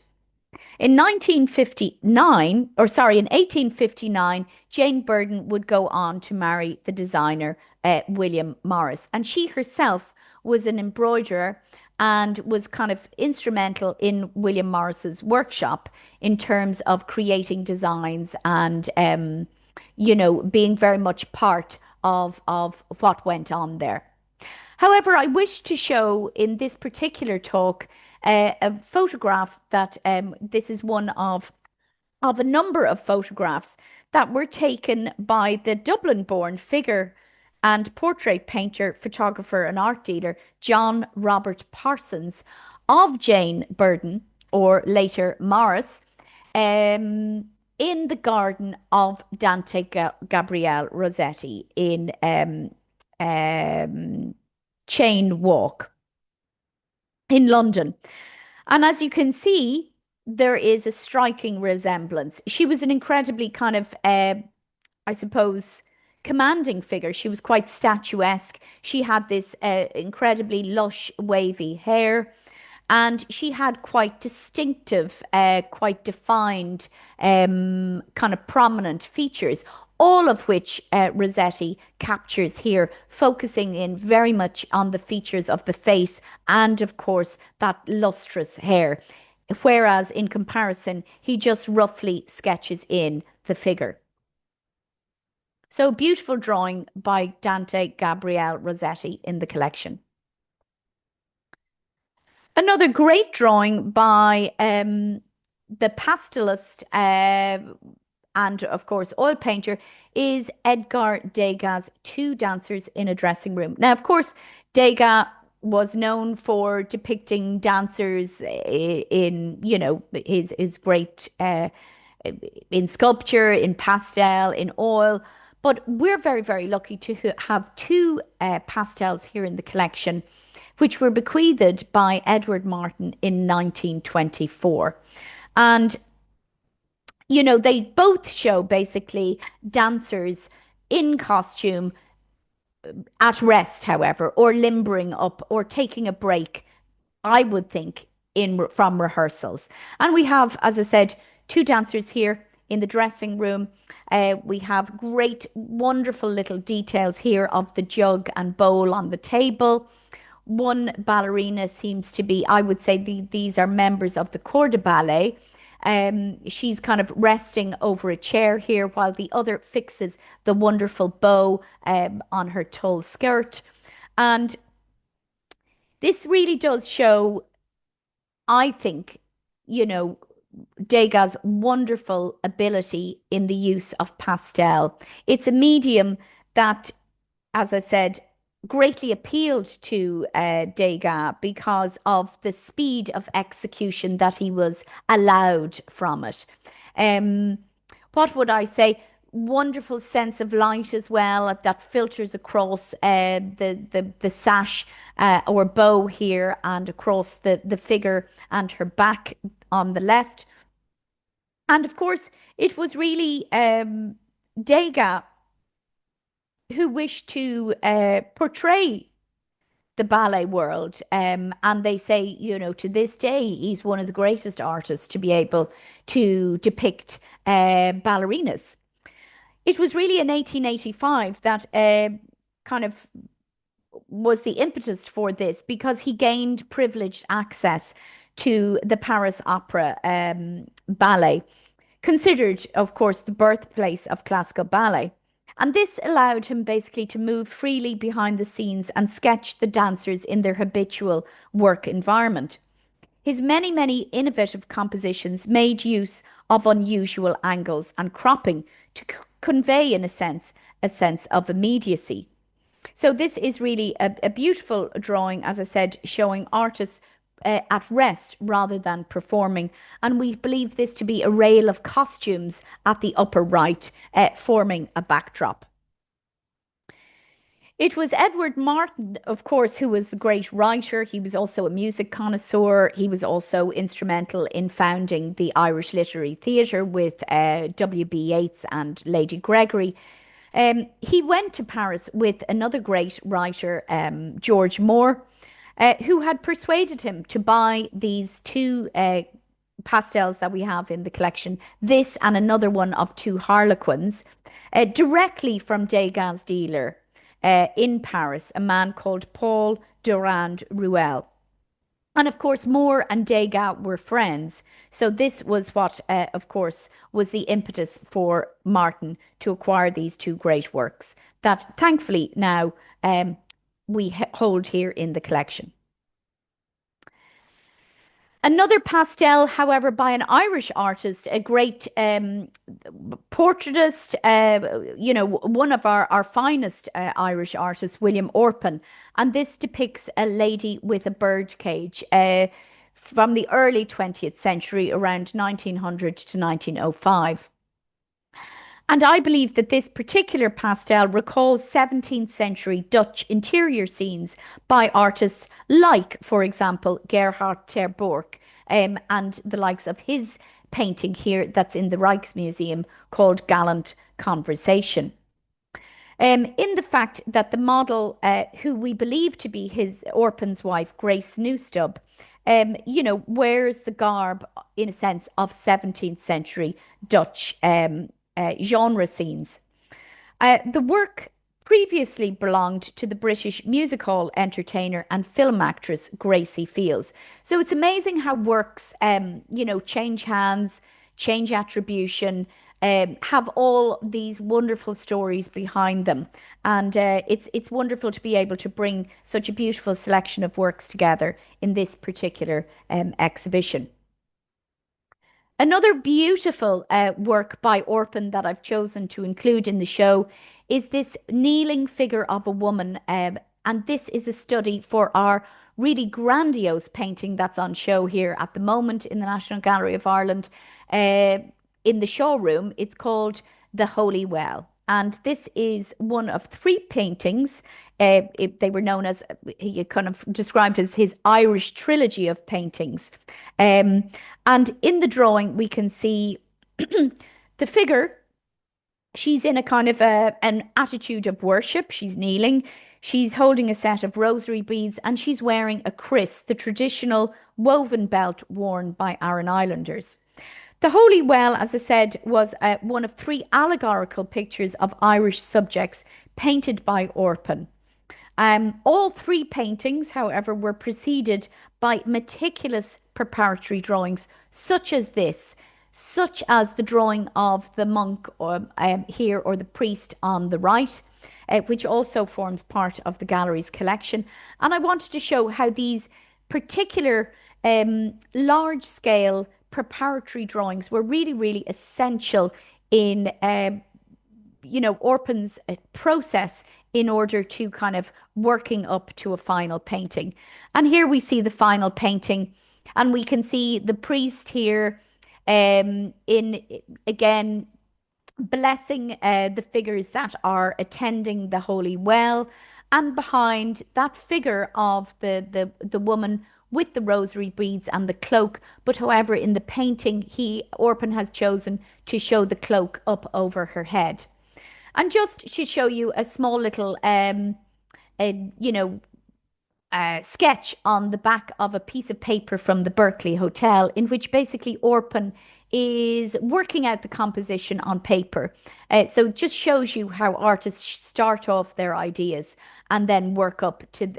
In 1859, Jane Burden would go on to marry the designer William Morris, and she herself was an embroiderer and was kind of instrumental in William Morris's workshop in terms of creating designs and, you know, being very much part of what went on there. However, I wish to show in this particular talk a photograph that this is one of of a number of photographs that were taken by the Dublin-born figure and portrait painter, photographer, and art dealer John Robert Parsons of Jane Burden, or later Morris, um, in the garden of Dante Gabriele Rossetti in um, Chain Walk in London. And as you can see, there is a striking resemblance. She was an incredibly kind of, I suppose, commanding figure. She was quite statuesque. She had this incredibly lush, wavy hair. And she had quite distinctive, quite defined, kind of prominent features, all of which Rossetti captures here, focusing in very much on the features of the face and, of course, that lustrous hair. Whereas in comparison, he just roughly sketches in the figure. So, beautiful drawing by Dante Gabriele Rossetti in the collection. Another great drawing by the pastelist and, of course, oil painter is Edgar Degas' Two Dancers in a Dressing Room. Now, of course, Degas was known for depicting dancers in, his great in sculpture, in pastel, in oil. But we're very, very lucky to have two pastels here in the collection, which were bequeathed by Edward Martin in 1924. And, they both show basically dancers in costume at rest, however, or limbering up or taking a break, I would think, from rehearsals. And we have, as I said, two dancers here in the dressing room. We have great, wonderful little details here of the jug and bowl on the table. One ballerina seems to be, I would say these are members of the corps de ballet. She's kind of resting over a chair here while the other fixes the wonderful bow on her tulle skirt. And this really does show, I think, Degas' wonderful ability in the use of pastel. It's a medium that, as I said, greatly appealed to Degas because of the speed of execution that he was allowed from it. What would I say? Wonderful sense of light as well that filters across the sash or bow here and across the figure and her back on the left. And of course, it was really Degas who wished to portray the ballet world. And they say, to this day, he's one of the greatest artists to be able to depict ballerinas. It was really in 1885 that kind of was the impetus for this because he gained privileged access to the Paris Opera ballet, considered, of course, the birthplace of classical ballet. And this allowed him basically to move freely behind the scenes and sketch the dancers in their habitual work environment. His many, many innovative compositions made use of unusual angles and cropping to convey, in a sense of immediacy. So this is really a beautiful drawing, as I said, showing artists at rest rather than performing. And we believe this to be a rail of costumes at the upper right, forming a backdrop. It was Edward Martin, of course, who was the great writer. He was also a music connoisseur. He was also instrumental in founding the Irish Literary Theatre with W.B. Yeats and Lady Gregory. He went to Paris with another great writer, George Moore, who had persuaded him to buy these two pastels that we have in the collection, this and another one of two Harlequins, directly from Degas' dealer in Paris, a man called Paul Durand Ruel. And of course, Moore and Degas were friends. So this was what, of course, was the impetus for Martin to acquire these two great works that thankfully now we hold here in the collection. Another pastel, however, by an Irish artist, a great portraitist, one of our finest Irish artists, William Orpen. And this depicts a lady with a bird cage from the early 20th century, around 1900 to 1905. And I believe that this particular pastel recalls 17th century Dutch interior scenes by artists like, for example, Gerhard ter Borch, and the likes of his painting here that's in the Rijksmuseum called Gallant Conversation. In the fact that the model, who we believe to be his Orpen's wife, Grace Newstub, wears the garb, in a sense, of 17th century Dutch genre scenes. The work previously belonged to the British music hall entertainer and film actress Gracie Fields. So it's amazing how works, change hands, change attribution, have all these wonderful stories behind them. And it's wonderful to be able to bring such a beautiful selection of works together in this particular exhibition. Another beautiful work by Orpen that I've chosen to include in the show is this kneeling figure of a woman. And this is a study for our really grandiose painting that's on show here at the moment in the National Gallery of Ireland in the showroom. It's called The Holy Well. And this is one of three paintings. They were known as, he kind of described as his Irish trilogy of paintings. And in the drawing, we can see the figure. She's in a kind of an attitude of worship. She's kneeling. She's holding a set of rosary beads and she's wearing a kris, the traditional woven belt worn by Aran Islanders. The Holy Well, as I said, was one of three allegorical pictures of Irish subjects painted by Orpen. All three paintings, however, were preceded by meticulous preparatory drawings, such as this, such as the drawing of the monk here or the priest on the right, which also forms part of the gallery's collection. And I wanted to show how these particular large-scale preparatory drawings were really, really essential in, Orpen's process in order to kind of working up to a final painting. And here we see the final painting, and we can see the priest here in, again, blessing the figures that are attending the Holy Well, and behind that figure of the woman with the rosary beads and the cloak. But however, in the painting, Orpen has chosen to show the cloak up over her head. And just to show you a small little, sketch on the back of a piece of paper from the Berkeley Hotel, in which basically Orpen is working out the composition on paper. So it just shows you how artists start off their ideas and then work up to,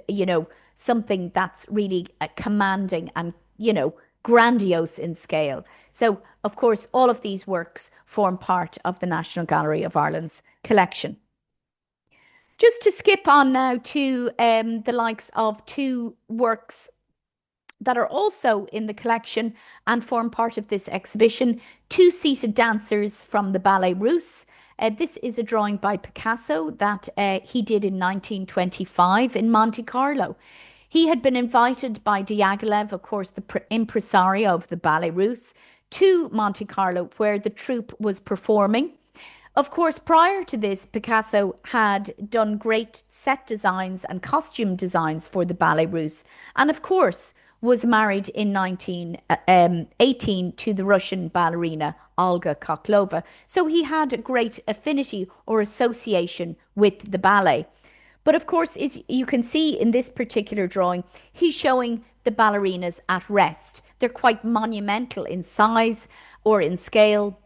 something that's really commanding and, grandiose in scale. So, of course, all of these works form part of the National Gallery of Ireland's collection. Just to skip on now to the likes of two works that are also in the collection and form part of this exhibition, Two Seated Dancers from the Ballet Russe. This is a drawing by Picasso that he did in 1925 in Monte Carlo. He had been invited by Diaghilev, of course, the impresario of the Ballet Russe, to Monte Carlo, where the troupe was performing. Of course, prior to this, Picasso had done great set designs and costume designs for the Ballet Russe, and of course, was married in 1918 to the Russian ballerina Olga Koklova. So he had a great affinity or association with the ballet. But of course, as you can see in this particular drawing, he's showing the ballerinas at rest. They're quite monumental in size or in scale.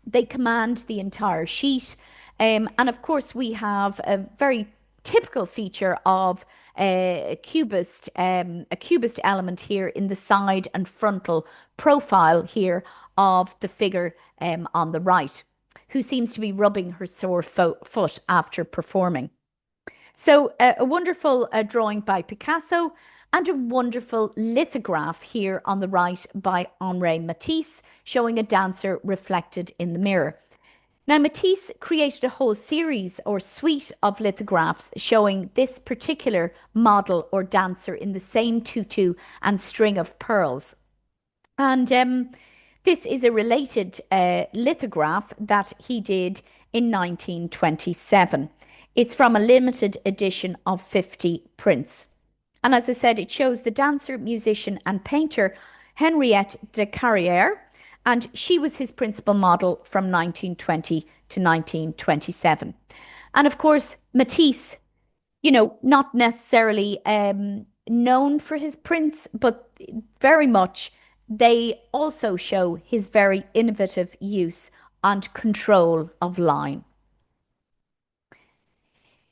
They command the entire sheet. And of course, we have a very typical feature of a cubist element here in the side and frontal profile here of the figure on the right, who seems to be rubbing her sore foot after performing. So a wonderful drawing by Picasso. and a wonderful lithograph here on the right by Henri Matisse, showing a dancer reflected in the mirror. Now, Matisse created a whole series or suite of lithographs showing this particular model or dancer in the same tutu and string of pearls. And this is a related lithograph that he did in 1927. It's from a limited edition of 50 prints. And as I said, it shows the dancer, musician, and painter Henriette de Carrière, and she was his principal model from 1920 to 1927. And of course, Matisse, not necessarily known for his prints, but very much they also show his very innovative use and control of line.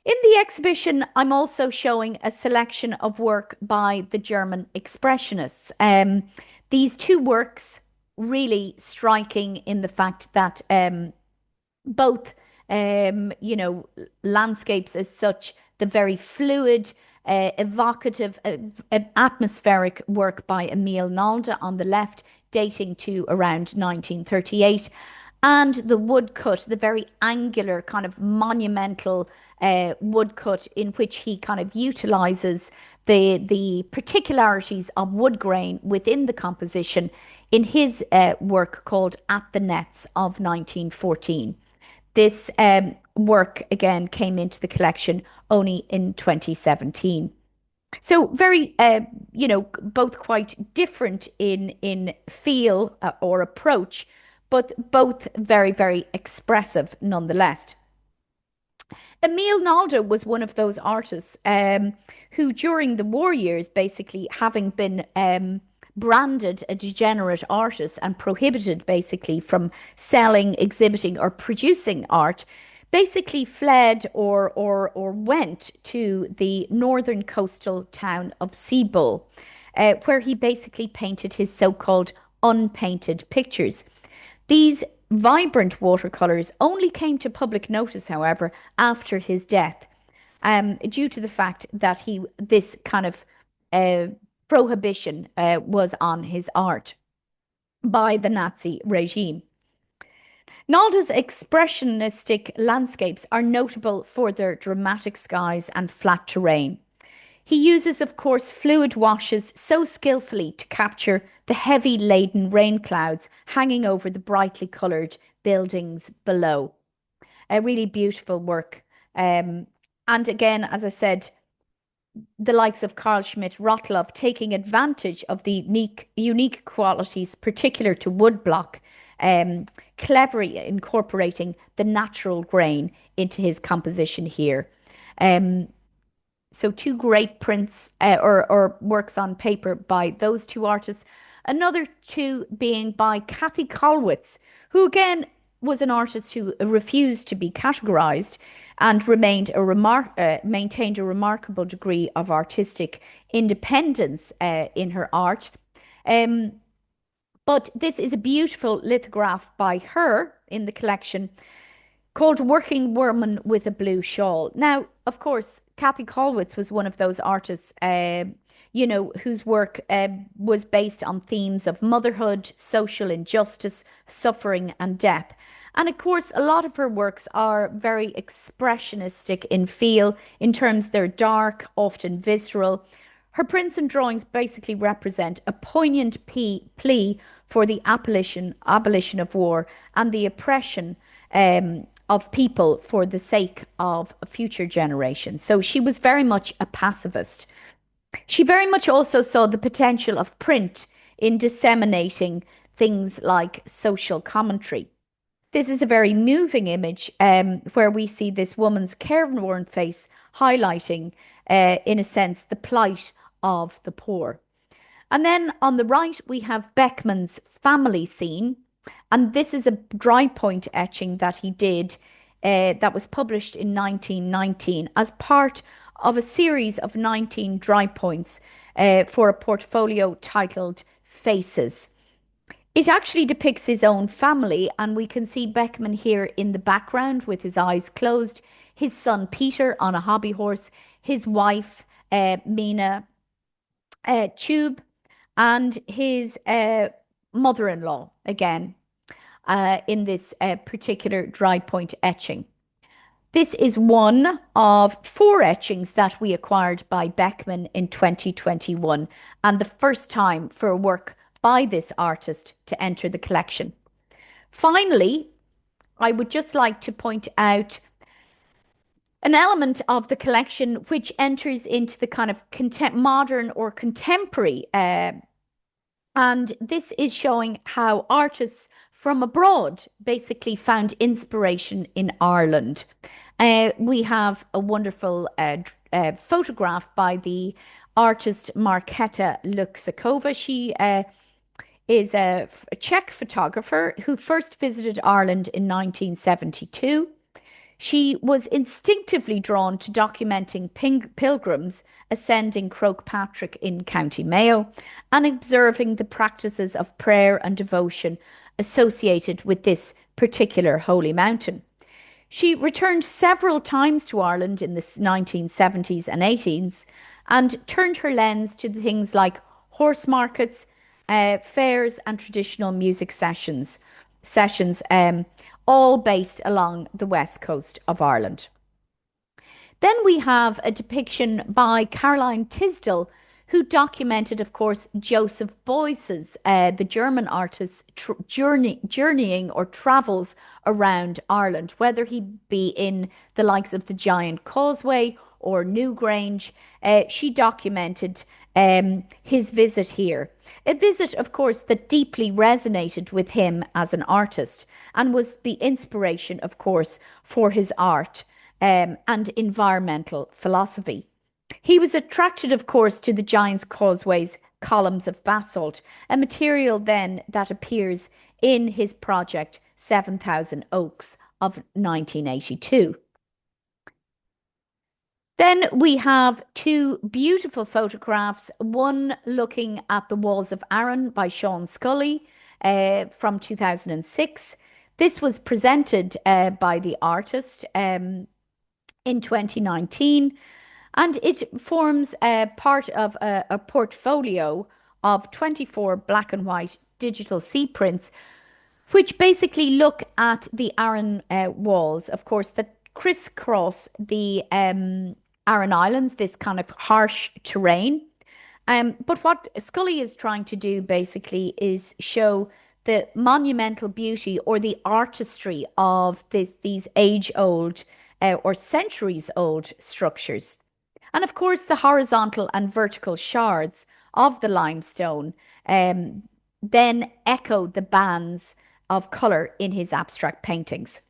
In the exhibition, I'm also showing a selection of work by the German Expressionists. These two works really striking in the fact that both, landscapes as such, the very fluid, evocative, atmospheric work by Emil Nolde on the left, dating to around 1938, and the woodcut, the very angular, kind of monumental woodcut in which he kind of utilizes the particularities of wood grain within the composition in his work called At the Nets of 1914. This work again came into the collection only in 2017. So very, both quite different in feel or approach, but both very, very expressive nonetheless. Emil Nolde was one of those artists who, during the war years, basically having been branded a degenerate artist and prohibited basically from selling, exhibiting, or producing art, basically fled or went to the northern coastal town of Seebull, where he basically painted his so-called unpainted pictures. These vibrant watercolours only came to public notice, however, after his death, due to the fact that this kind of prohibition was on his art by the Nazi regime. Nolde's expressionistic landscapes are notable for their dramatic skies and flat terrain. He uses, of course, fluid washes so skillfully to capture the heavy laden rain clouds hanging over the brightly coloured buildings below. A really beautiful work. And again, as I said, the likes of Carl Schmidt-Rottluff taking advantage of the unique qualities particular to woodblock, cleverly incorporating the natural grain into his composition here. So two great prints or works on paper by those two artists. Another two being by Kathy Kollwitz, who again was an artist who refused to be categorized and maintained a remarkable degree of artistic independence in her art. But this is a beautiful lithograph by her in the collection called Working Woman with a Blue Shawl. Now, of course, Kathy Kollwitz was one of those artists, whose work was based on themes of motherhood, social injustice, suffering, and death. And of course, a lot of her works are very expressionistic in feel, in terms they're dark, often visceral. Her prints and drawings basically represent a poignant plea for the abolition of war and the oppression of people for the sake of future generations. So she was very much a pacifist. She very much also saw the potential of print in disseminating things like social commentary. This is a very moving image where we see this woman's careworn face highlighting, in a sense, the plight of the poor. And then on the right, we have Beckmann's family scene. And this is a dry point etching that he did that was published in 1919 as part of a series of 19 dry points for a portfolio titled Faces. It actually depicts his own family, and we can see Beckmann here in the background with his eyes closed, his son Peter on a hobby horse, his wife Mina, tube, and his mother-in-law again in this particular dry point etching. This is one of 4 etchings that we acquired by Beckman in 2021, and the first time for a work by this artist to enter the collection. Finally, I would just like to point out an element of the collection which enters into the kind of modern or contemporary, and this is showing how artists from abroad basically found inspiration in Ireland. We have a wonderful photograph by the artist Markéta Luksakova. She is a Czech photographer who first visited Ireland in 1972. She was instinctively drawn to documenting pilgrims ascending Croagh Patrick in County Mayo and observing the practices of prayer and devotion associated with this particular holy mountain. She returned several times to Ireland in the 1970s and 80s and turned her lens to things like horse markets, fairs, and traditional music sessions, all based along the west coast of Ireland. Then we have a depiction by Caroline Tisdall, who documented, of course, Joseph Beuys's, the German artist's journeying or travels around Ireland, whether he be in the likes of the Giant Causeway or Newgrange. She documented his visit here. A visit, of course, that deeply resonated with him as an artist and was the inspiration, of course, for his art and environmental philosophy. He was attracted, of course, to the Giant's Causeway's columns of basalt, a material then that appears in his project 7,000 Oaks of 1982. Then we have 2 beautiful photographs, one looking at the Walls of Arran by Sean Scully from 2006. This was presented by the artist in 2019, and it forms part of a portfolio of 24 black and white digital sea prints, which basically look at the Arran walls, of course, that crisscross the Aran Islands, this kind of harsh terrain. But what Scully is trying to do basically is show the monumental beauty or the artistry of these age-old or centuries-old structures. And of course, the horizontal and vertical shards of the limestone then echo the bands of colour in his abstract paintings.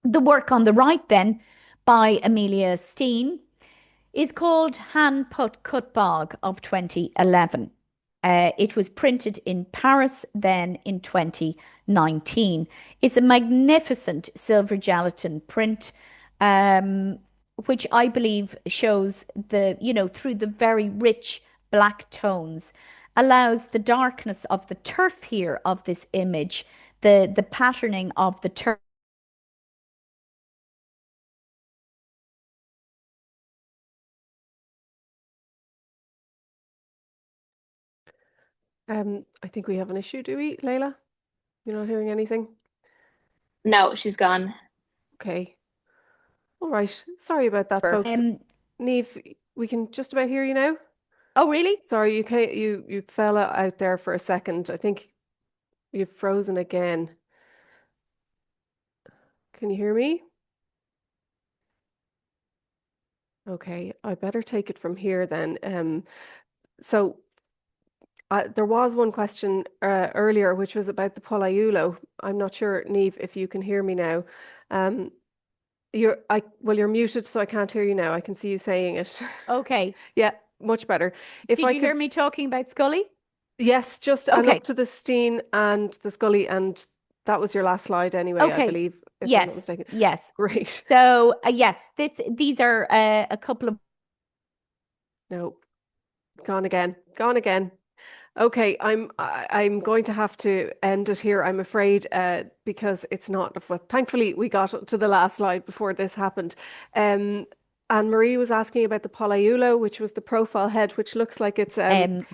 The work on the right then by Amelia Steen is called Han Put Kutbog of 2011. It was printed in Paris then in 2019. It's a magnificent silver gelatin print, which I believe shows through the very rich black tones, allows the darkness of the turf here of this image, the patterning of the turf. I think we have an issue, do we, Layla? You're not hearing anything? No, she's gone. Okay. All right. Sorry about that, folks. Niamh, we can just about hear you now. Oh, really? Sorry, you fell out there for a second. I think you've frozen again. Can you hear me? Okay, I better take it from here then. So there was one question earlier, which was about the Polaiulo. I'm not sure, Niamh, if you can hear me now. You're muted, so I can't hear you now. I can see you saying it. Okay. Yeah, much better. Did you hear me talking about Scully? Yes, just and up to the Steen and the Scully, and that was your last slide anyway, I believe, if I'm not mistaken. Yes. Great. So yes, these are a couple of. No, gone again. Okay, I'm going to have to end it here, I'm afraid, because it's not. Thankfully, we got to the last slide before this happened. Anne-Marie was asking about the Polaiulo, which was the profile head, which looks like it's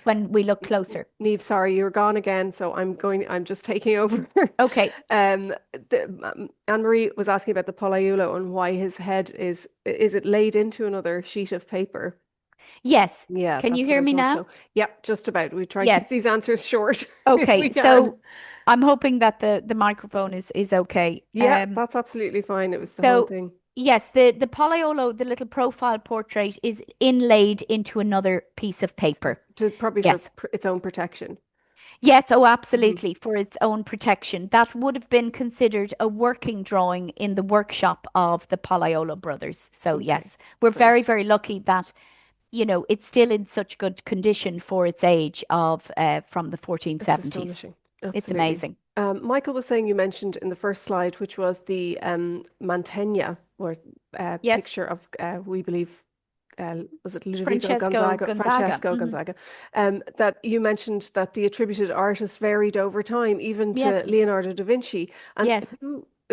when we look closer. Niamh, sorry, you're gone again, so I'm just taking over. Okay. Anne-Marie was asking about the Polaiulo and why his head is it laid into another sheet of paper? Yes. Yeah, Can you that's what hear I me thought. now? So, yep, just about. We try and keep Yes. these answers short if Okay. we can. So I'm hoping that the microphone is okay. Yeah, that's absolutely fine. It was the whole So thing. yes, the Polaiolo, the little profile portrait, is inlaid into another piece of paper. Probably for Yes. its own protection. Yes, oh, absolutely, for its own protection. That would have been considered a working drawing in the workshop of the Palaiolo brothers. So Okay, yes, we're great. very, very lucky that, it's still in such good condition for its age of from the 1470s. It's astonishing. It's Absolutely. amazing. Michael was saying you mentioned in the first slide, which was the Mantegna, or Yes, picture of, we believe, was it Ludovico Francesco Gonzaga? Gonzaga. Francesco Gonzaga. That you mentioned that the attributed artist varied over time, even to Yes, Leonardo da Vinci. And yes,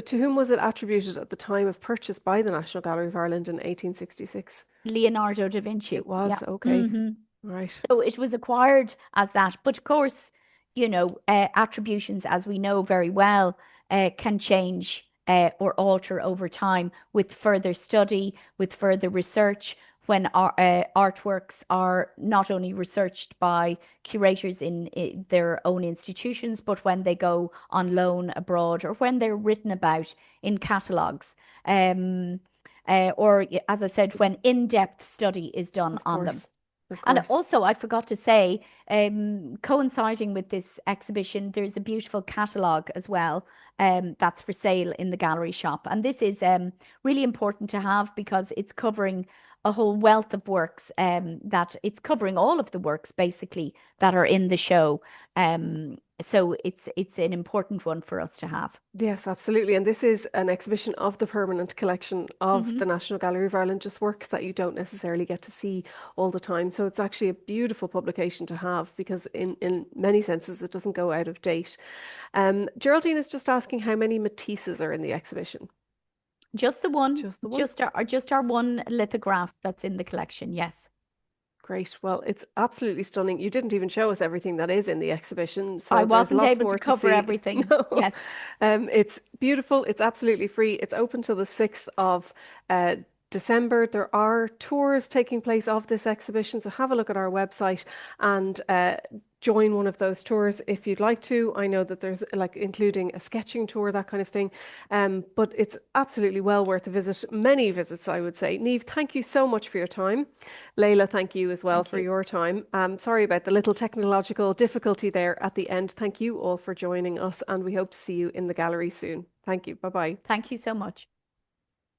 to whom was it attributed at the time of purchase by the National Gallery of Ireland in 1866? Leonardo da Vinci. It was, Yeah. okay. Right. So it was acquired as that. But of course, attributions, as we know very well, can change or alter over time with further study, with further research. When our artworks are not only researched by curators in their own institutions, but when they go on loan abroad or when they're written about in catalogues. Or, as I said, when in-depth study is done Of on them. course. Of And course. also, I forgot to say, coinciding with this exhibition, there's a beautiful catalogue as well, that's for sale in the gallery shop. And this is really important to have because it's covering a whole wealth of works, that it's covering all of the works basically that are in the show. So it's an important one for us to have. Yes, absolutely. And this is an exhibition of the permanent collection of the National Gallery of Ireland, just works that you don't necessarily get to see all the time. So it's actually a beautiful publication to have because in many senses it doesn't go out of date. Geraldine is just asking how many Matisses are in the exhibition. Just the one, Just the one. just our one lithograph that's in the collection. Yes. Great. Well, it's absolutely stunning. You didn't even show us everything that is in the exhibition, so I there's wasn't lots able more to cover see. everything. No. Yes. It's beautiful. It's absolutely free. It's open till the 6th of December. There are tours taking place of this exhibition, so have a look at our website and join one of those tours if you'd like to. I know that there's including a sketching tour, that kind of thing. But it's absolutely well worth a visit. Many visits, I would say. Niamh, thank you so much for your time. Leila, thank you as well for your time. Sorry about the little technological difficulty there at the end. Thank you all for joining us, and we hope to see you in the gallery soon. Thank you. Bye-bye. Thank you so much.